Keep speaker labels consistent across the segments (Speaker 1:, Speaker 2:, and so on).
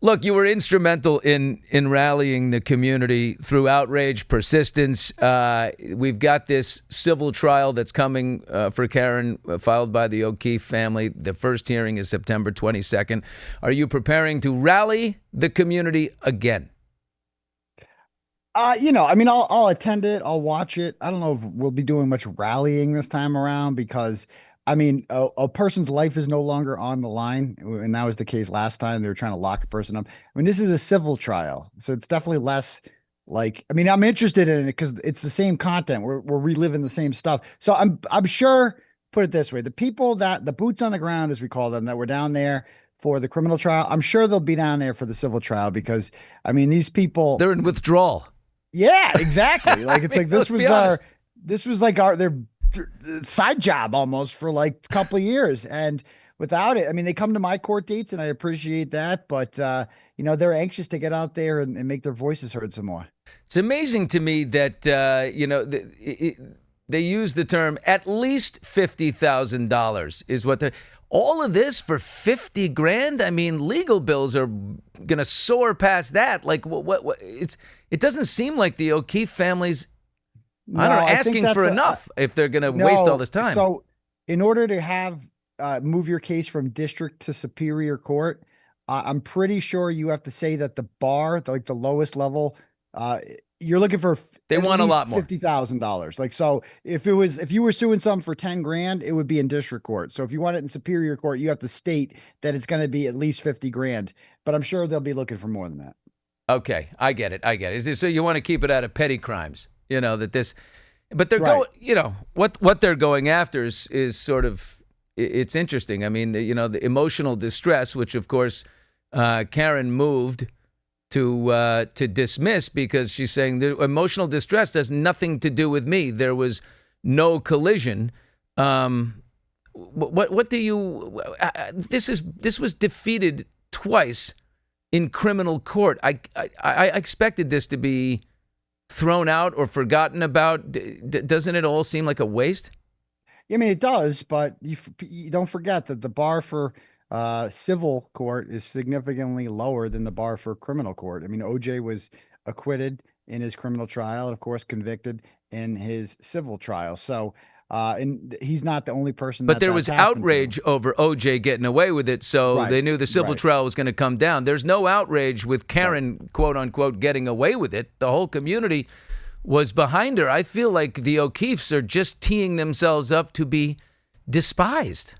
Speaker 1: Look, you were instrumental in rallying the community through outrage, persistence. We've got this civil trial that's coming for Karen, filed by the O'Keefe family. The first hearing is September 22nd. Are you preparing to rally the community again?
Speaker 2: I mean, I'll attend it. I'll watch it. I don't know if we'll be doing much rallying this time around because, I mean, a person's life is no longer on the line, and that was the case last time. They were trying to lock a person up. I mean, this is a civil trial, so it's definitely less like. I mean, I'm interested in it because it's the same content. We're reliving the same stuff. So I'm sure. Put it this way: the boots on the ground, as we call them, that were down there for the criminal trial, I'm sure they'll be down there for the civil trial because, I mean, these people.
Speaker 1: They're in withdrawal.
Speaker 2: Yeah, exactly.
Speaker 1: I
Speaker 2: Like it's
Speaker 1: mean,
Speaker 2: like
Speaker 1: let's be honest.
Speaker 2: this was like our their side job almost for like a couple of years. And without it, I mean, they come to my court dates and I appreciate that, but they're anxious to get out there and make their voices heard some more.
Speaker 1: It's amazing to me that they use the term at least $50,000 is what the all of this for 50 grand. I mean, legal bills are gonna soar past that. Like what it doesn't seem like the O'Keefe family's, I
Speaker 2: No,
Speaker 1: don't know,
Speaker 2: I think
Speaker 1: asking for
Speaker 2: that's
Speaker 1: enough if they're gonna waste all
Speaker 2: no.
Speaker 1: this time.
Speaker 2: So in order to have move your case from district to superior court, I'm pretty sure you have to say that the bar, like the lowest level, uh, you're looking for
Speaker 1: They
Speaker 2: at
Speaker 1: want a lot
Speaker 2: least
Speaker 1: more.
Speaker 2: $50,000. Like so, if you were suing some for 10 grand, it would be in district court. So if you want it in superior court, you have to state that it's going to be at least 50 grand. But I'm sure they'll be looking for more than that.
Speaker 1: Okay, I get it. I get it. Is this, so you want to keep it out of petty crimes? You know that this, but they're
Speaker 2: Right.
Speaker 1: going. You know what they're going after is sort of, it's interesting. I mean, the emotional distress, which of course Karen moved to dismiss because she's saying the emotional distress has nothing to do with me. There was no collision. What do you? This was defeated twice in criminal court. I expected this to be thrown out or forgotten about. Doesn't it all seem like a waste?
Speaker 2: I mean, it does, but you don't forget that the bar for civil court is significantly lower than the bar for criminal court. I mean, OJ was acquitted in his criminal trial and, of course, convicted in his civil trial. So, and he's not the only person
Speaker 1: But
Speaker 2: that
Speaker 1: there
Speaker 2: that's
Speaker 1: was
Speaker 2: happened to.
Speaker 1: outrage over OJ getting away with it, so
Speaker 2: Right,
Speaker 1: they knew the civil
Speaker 2: right.
Speaker 1: trial was going to come down. There's no outrage with
Speaker 2: Right.
Speaker 1: Karen, quote unquote, getting away with it. The whole community was behind her. I feel like the O'Keefes are just teeing themselves up to be despised.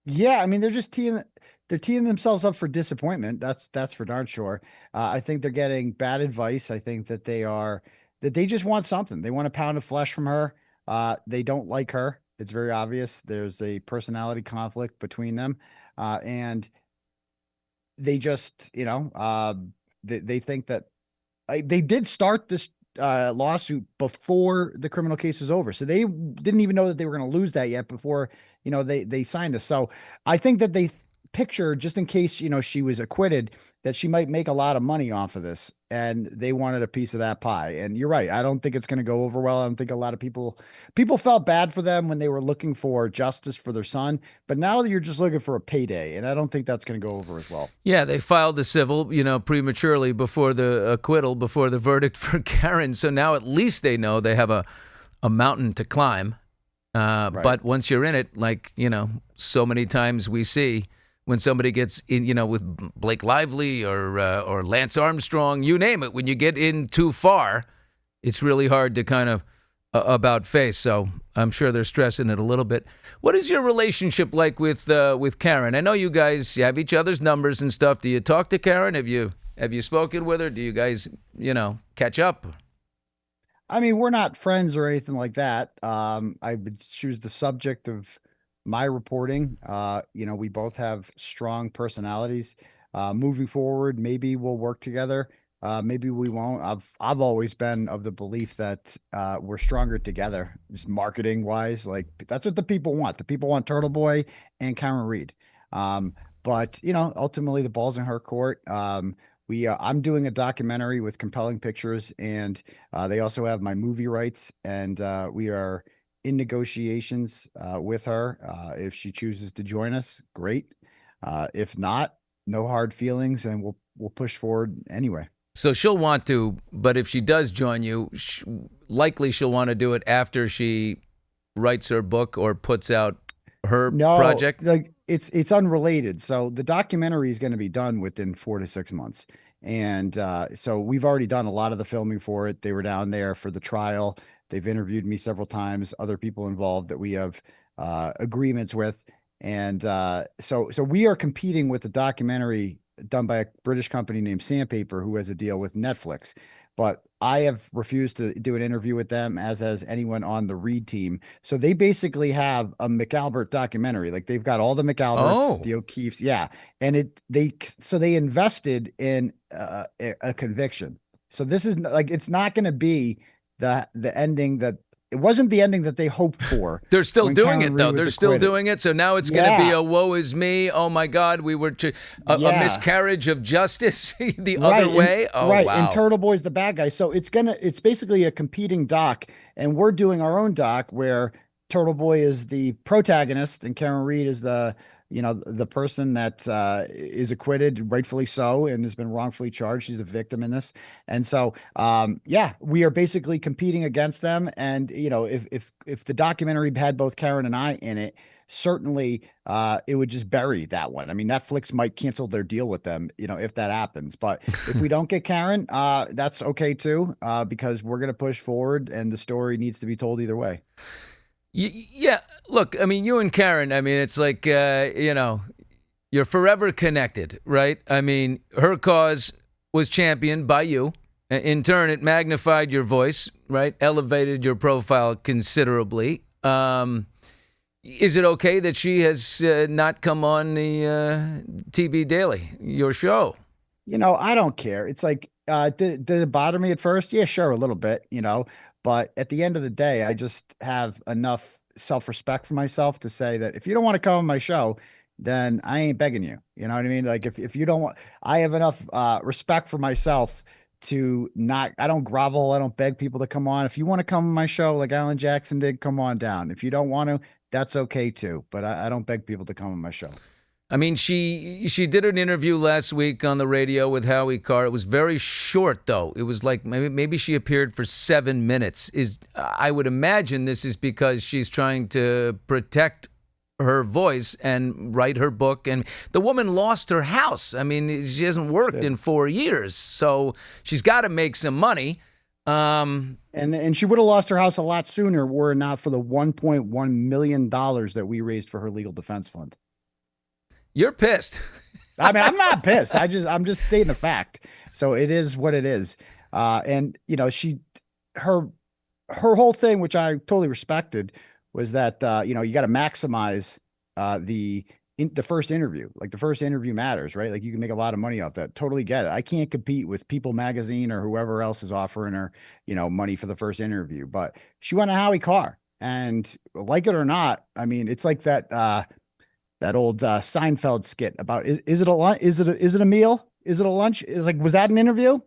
Speaker 2: Yeah, I mean, they're teeing themselves up for disappointment. That's for darn sure. I think they're getting bad advice. I think that they just want something. They want a pound of flesh from her. They don't like her. It's very obvious. There's a personality conflict between them, and they just, they think that they did start this lawsuit before the criminal case was over. So they didn't even know that they were going to lose that yet before, they signed this. So I think that they picture just in case, she was acquitted, that she might make a lot of money off of this. And they wanted a piece of that pie. And you're right. I don't think it's going to go over well. I don't think a lot of people felt bad for them when they were looking for justice for their son. But now you're just looking for a payday. And I don't think that's going to go over as well.
Speaker 1: Yeah, they filed the civil, prematurely before the acquittal, before the verdict for Karen. So now at least they know they have a mountain to climb.
Speaker 2: Right.
Speaker 1: But once you're in it, like, so many times we see when somebody gets in, with Blake Lively or Lance Armstrong, you name it, when you get in too far, it's really hard to kind of about face. So I'm sure they're stressing it a little bit. What is your relationship like with Karen? I know you guys have each other's numbers and stuff. Do you talk to Karen? Have you spoken with her? Do you guys, catch up?
Speaker 2: I mean, we're not friends or anything like that. She was the subject of my reporting. We both have strong personalities. Moving forward, maybe we'll work together. Maybe we won't. I've always been of the belief that we're stronger together, just marketing wise. Like that's what the people want. The people want Turtleboy and Cameron Reed. But ultimately the ball's in her court. I'm doing a documentary with Compelling Pictures, and they also have my movie rights, and we are in negotiations with her. If she chooses to join us, great. If not, no hard feelings, and we'll push forward anyway.
Speaker 1: So she'll want to, but if she does join you, likely she'll want to do it after she writes her book or puts out her
Speaker 2: No,
Speaker 1: project.
Speaker 2: like it's unrelated. So the documentary is going to be done within 4 to 6 months. And so we've already done a lot of the filming for it. They were down there for the trial. They've interviewed me several times, other people involved that we have agreements with. And so we are competing with a documentary done by a British company named Sandpaper, who has a deal with Netflix. But I have refused to do an interview with them, as has anyone on the Reed team. So they basically have a McAlbert documentary. Like they've got all the McAlberts,
Speaker 1: Oh,
Speaker 2: the O'Keefes, yeah. And they invested in a conviction. So this is like it's not going to be the ending that it wasn't the ending that they hoped for.
Speaker 1: they're still
Speaker 2: When
Speaker 1: doing
Speaker 2: Karen
Speaker 1: it
Speaker 2: Reed
Speaker 1: though.
Speaker 2: was
Speaker 1: They're still
Speaker 2: acquitted.
Speaker 1: doing it. So now it's going to be
Speaker 2: Yeah,
Speaker 1: a woe is me. Oh my God, we were a
Speaker 2: yeah.
Speaker 1: miscarriage of justice the
Speaker 2: Right,
Speaker 1: other way. Oh
Speaker 2: right, and
Speaker 1: wow.
Speaker 2: Turtleboy's the bad guy. So it's basically a competing doc, and we're doing our own doc where Turtleboy is the protagonist and Karen Reed is the person that is acquitted, rightfully so, and has been wrongfully charged. She's a victim in this, and so yeah, we are basically competing against them. And if the documentary had both Karen and I in it, certainly it would just bury that one. I mean, Netflix might cancel their deal with them, if that happens. But if we don't get Karen, that's okay too, because we're going to push forward and the story needs to be told either way.
Speaker 1: Yeah, look, I mean, you and Karen, I mean, it's like, you're forever connected, right? I mean, her cause was championed by you. In turn, it magnified your voice, right? Elevated your profile considerably. Is it okay that she has not come on the TB Daily, your show?
Speaker 2: I don't care. It's like, did it bother me at first? Yeah, sure, a little bit, but at the end of the day, I just have enough self-respect for myself to say that if you don't want to come on my show, then I ain't begging you. You know what I mean? Like if you don't want, I have enough respect for myself to not, I don't grovel, I don't beg people to come on. If you want to come on my show like Alan Jackson did, come on down. If you don't want to, that's okay too. But I don't beg people to come on my show.
Speaker 1: I mean, she did an interview last week on the radio with Howie Carr. It was very short, though. It was like maybe she appeared for 7 minutes. I would imagine this is because she's trying to protect her voice and write her book. And the woman lost her house. I mean, she hasn't worked in 4 years, so she's got to make some money.
Speaker 2: And she would have lost her house a lot sooner were it not for the $1.1 million that we raised for her legal defense fund.
Speaker 1: You're pissed.
Speaker 2: I mean, I'm not pissed. I'm just stating a fact. So it is what it is. And her whole thing, which I totally respected, was that you got to maximize the first interview. Like the first interview matters, right? Like you can make a lot of money off that. Totally get it. I can't compete with People Magazine or whoever else is offering her, money for the first interview. But she went to Howie Carr, and like it or not, I mean, it's like that old Seinfeld skit about is it a lunch? Is it a meal? Is it a lunch? Is like, was that an interview?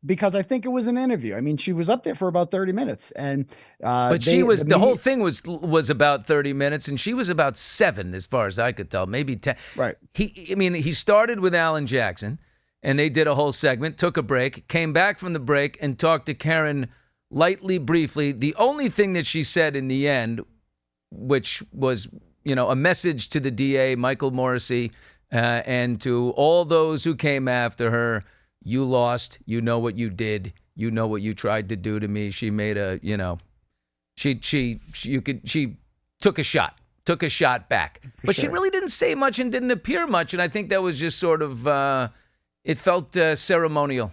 Speaker 2: Because I think it was an interview. I mean, she was up there for about 30 minutes, and
Speaker 1: But the whole thing was about 30 minutes, and she was about 7, as far as I could tell, maybe 10.
Speaker 2: right.
Speaker 1: He started with Alan Jackson, and they did a whole segment, took a break, came back from the break, and talked to Karen lightly, briefly. The only thing that she said in the end, which was a message to the DA, Michael Morrissey, and to all those who came after her. You lost. You know what you did. You know what you tried to do to me. She made she took a shot back, but she
Speaker 2: Sure.
Speaker 1: really didn't say much and didn't appear much. And I think that was just sort of, it felt ceremonial.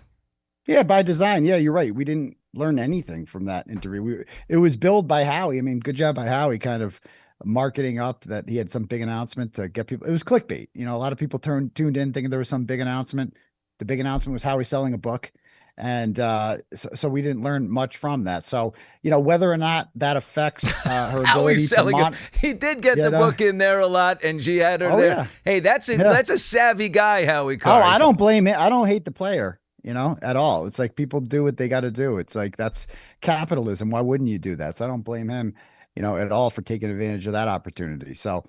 Speaker 2: Yeah, by design. Yeah, you're right. We didn't learn anything from that interview. It was billed by Howie. I mean, good job by Howie, kind of marketing up that he had some big announcement to get people. It was clickbait. A lot of people tuned in thinking there was some big announcement. The big announcement was Howie selling a book. And so we didn't learn much from that. So, whether or not that affects her ability to
Speaker 1: he did get the book in there a lot, and she had her there.
Speaker 2: Yeah.
Speaker 1: Hey, that's a savvy guy, Howie Carr.
Speaker 2: Oh, I don't blame it. I don't hate the player, at all. It's like people do what they got to do. It's like that's capitalism. Why wouldn't you do that? So I don't blame him, at all for taking advantage of that opportunity. So,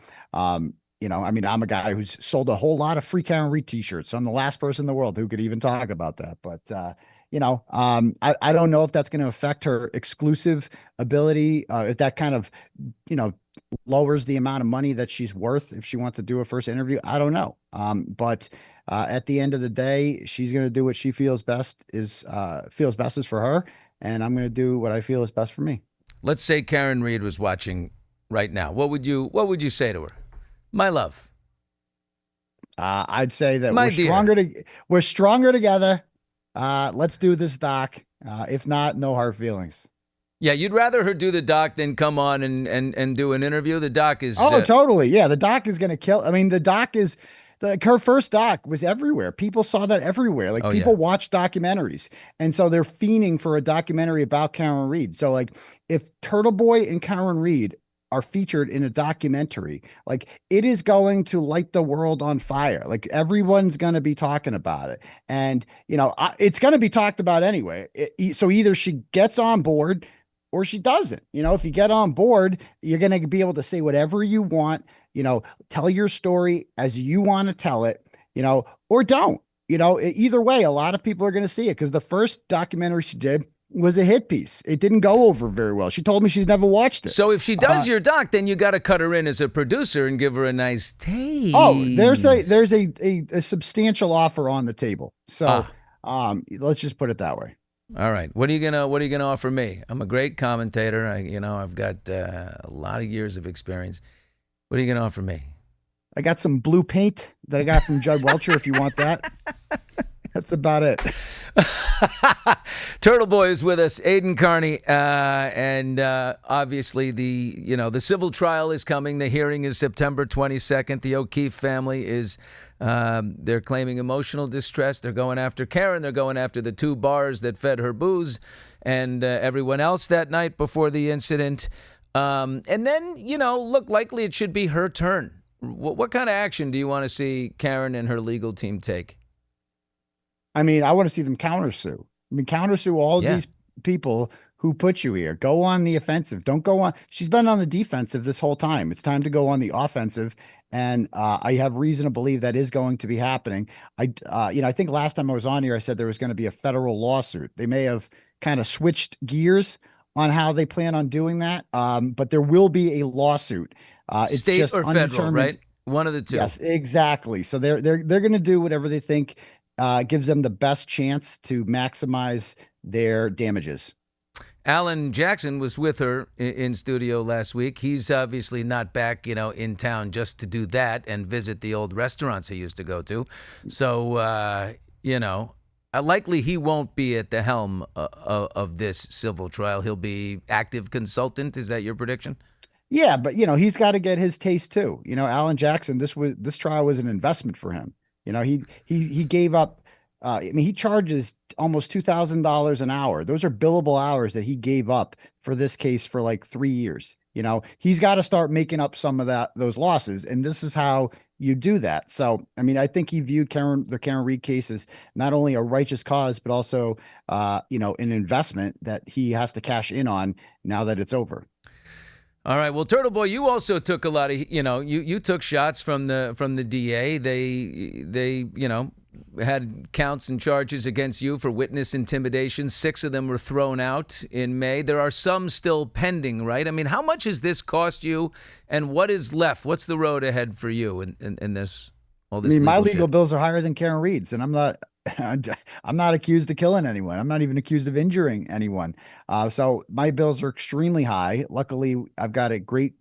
Speaker 2: I mean, I'm a guy who's sold a whole lot of free Karen Reed t-shirts. So I'm the last person in the world who could even talk about that. But I don't know if that's going to affect her exclusive ability, if that kind of, you know, lowers the amount of money that she's worth if she wants to do a first interview. I don't know. But at the end of the day, she's going to do what she feels best is for her, and I'm going to do what I feel is best for me.
Speaker 1: Let's say Karen Reed was watching right now. What would you say to her? My love,
Speaker 2: I'd say that
Speaker 1: my dear.
Speaker 2: we're stronger together. Let's do this, Doc. If not, no hard feelings.
Speaker 1: Yeah, you'd rather her do the doc than come on and do an interview. The doc is
Speaker 2: Oh, totally. Yeah, the doc is going to kill. I mean, the doc is like her first doc was everywhere. People saw that everywhere. Like
Speaker 1: oh yeah.
Speaker 2: people watch documentaries, and so they're fiending for a documentary about Karen Reed. So like, if Turtle Boy and Karen Reed are featured in a documentary, like it is going to light the world on fire. Like everyone's going to be talking about it, and it's going to be talked about anyway. So either she gets on board or she doesn't. If you get on board, you're going to be able to say whatever you want, tell your story as you want to tell it, or don't. Either way, a lot of people are going to see it because the first documentary she did was a hit piece. It didn't go over very well. She told me she's never watched it.
Speaker 1: So if she does your doc, then you got to cut her in as a producer and give her a nice taste.
Speaker 2: Oh, there's a substantial offer on the table. So let's just put it that way.
Speaker 1: All right. What are you gonna offer me? I'm a great commentator. I've got a lot of years of experience. What are you gonna offer me?
Speaker 2: I got some blue paint that I got from Judd Welcher if you want that. That's about it.
Speaker 1: Turtleboy is with us, Aidan Kearney, and obviously the civil trial is coming. The hearing is September 22nd. The O'Keefe family is they're claiming emotional distress. They're going after Karen. They're going after the two bars that fed her booze and everyone else that night before the incident. And then look, likely it should be her turn. What kind of action do you want to see Karen and her legal team take?
Speaker 2: I mean, I want to see them countersue. I mean, countersue all these people who put you here. Go on the offensive. Don't go on. She's been on the defensive this whole time. It's time to go on the offensive. And I have reason to believe that is going to be happening. I think last time I was on here, I said there was going to be a federal lawsuit. They may have kind of switched gears on how they plan on doing that. But there will be a lawsuit. It's
Speaker 1: state
Speaker 2: just
Speaker 1: or federal, right? One of the two.
Speaker 2: Yes, exactly. So they're going to do whatever they think gives them the best chance to maximize their damages.
Speaker 1: Alan Jackson was with her in studio last week. He's obviously not back, in town just to do that and visit the old restaurants he used to go to. So, likely he won't be at the helm of this civil trial. He'll be active consultant. Is that your prediction?
Speaker 2: Yeah, but he's got to get his taste too. Alan Jackson, this trial was an investment for him. He gave up. I mean, he charges almost $2,000 an hour. Those are billable hours that he gave up for this case for like 3 years. He's got to start making up some of those losses, and this is how you do that. So, I mean, I think he viewed the Karen Reed case as not only a righteous cause, but also, an investment that he has to cash in on now that it's over.
Speaker 1: All right. Well, Turtleboy, you also took a lot of, you took shots from the DA. They had counts and charges against you for witness intimidation. 6 of them were thrown out in May. There are some still pending, right? I mean, how much has this cost you, and what is left? What's the road ahead for you in this? All this.
Speaker 2: I mean, my legal
Speaker 1: shit?
Speaker 2: bills are higher than Karen Reed's, and I'm not accused of killing anyone. I'm not even accused of injuring anyone. So my bills are extremely high. Luckily, I've got a great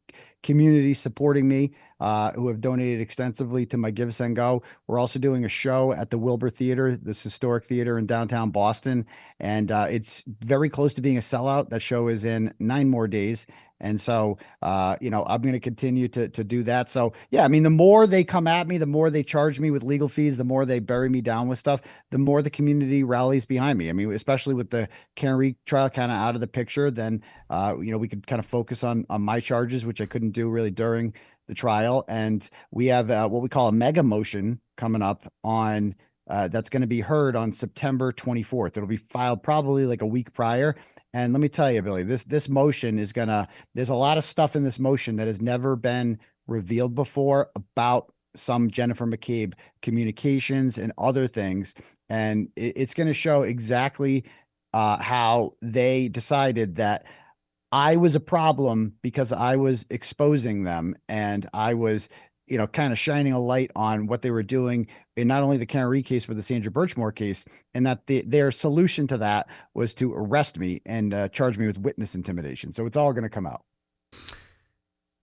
Speaker 2: community supporting me, who have donated extensively to my Give, Send, Go. We're also doing a show at the Wilbur Theater, this historic theater in downtown Boston. And it's very close to being a sellout. That show is in 9 more days. And so, I'm going to continue to do that. So, yeah, I mean, the more they come at me, the more they charge me with legal fees, the more they bury me down with stuff, the more the community rallies behind me. I mean, especially with the Karen Reed trial kind of out of the picture, then, we could kind of focus on my charges, which I couldn't do really during the trial. And we have what we call a mega motion coming up on that's going to be heard on September 24th. It'll be filed probably like a week prior. And let me tell you, Billy, this motion is there's a lot of stuff in this motion that has never been revealed before about some Jennifer McCabe communications and other things. And it's going to show exactly how they decided that I was a problem because I was exposing them and I was, kind of shining a light on what they were doing in not only the Kearney case, but the Sandra Birchmore case, and that their solution to that was to arrest me and charge me with witness intimidation. So it's all going to come out.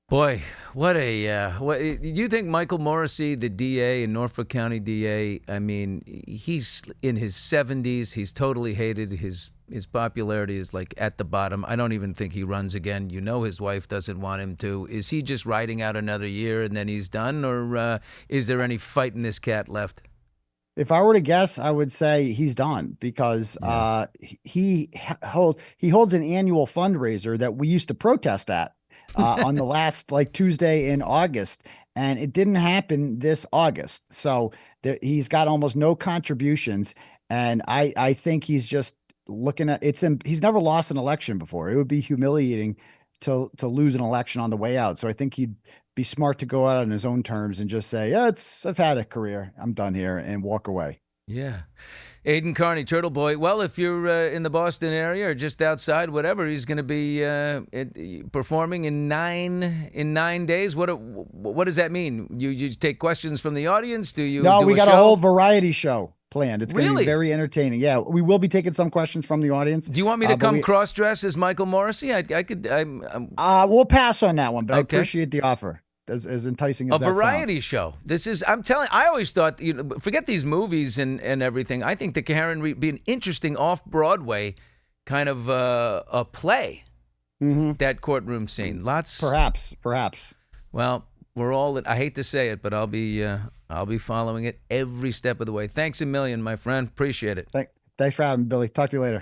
Speaker 1: Boy, what you think Michael Morrissey, the DA in Norfolk County DA? I mean, he's in his 70s. He's totally hated. His popularity is like at the bottom. I don't even think he runs again. You know, his wife doesn't want him to. Is he just riding out another year and then he's done, or is there any fight in this cat left?
Speaker 2: If I were to guess, I would say he's done because
Speaker 1: Yeah.
Speaker 2: he holds an annual fundraiser that we used to protest at on the last like Tuesday in August, and it didn't happen this August. So he's got almost no contributions, and I think he's just looking at he's never lost an election before. It would be humiliating to lose an election on the way out. So I think he'd be smart to go out on his own terms and just say, yeah, I've had a career. I'm done here and walk away.
Speaker 1: Yeah. Aidan Kearney, Turtleboy. Well, if you're in the Boston area or just outside, whatever, he's going to be performing in 9 days. What does that mean? You just take questions from the audience? Do you
Speaker 2: No,
Speaker 1: do
Speaker 2: we
Speaker 1: a
Speaker 2: got a
Speaker 1: show?
Speaker 2: whole variety show planned. It's going to be
Speaker 1: Really?
Speaker 2: very entertaining. Yeah, we will be taking some questions from the audience.
Speaker 1: Do you want me to
Speaker 2: But
Speaker 1: come cross dress as Michael Morrissey? I could.
Speaker 2: we'll pass on that one, but I
Speaker 1: Okay.
Speaker 2: appreciate the offer. As enticing
Speaker 1: A
Speaker 2: as that
Speaker 1: variety
Speaker 2: sounds.
Speaker 1: show. This is. I'm telling. I always thought. Forget these movies and everything. I think the Karen be an interesting off Broadway kind of a play.
Speaker 2: Hmm.
Speaker 1: That courtroom scene. Lots.
Speaker 2: Perhaps.
Speaker 1: Well, we're all. I hate to say it, but I'll be following it every step of the way. Thanks a million, my friend. Appreciate it.
Speaker 2: Thanks for having me, Billy. Talk to you later.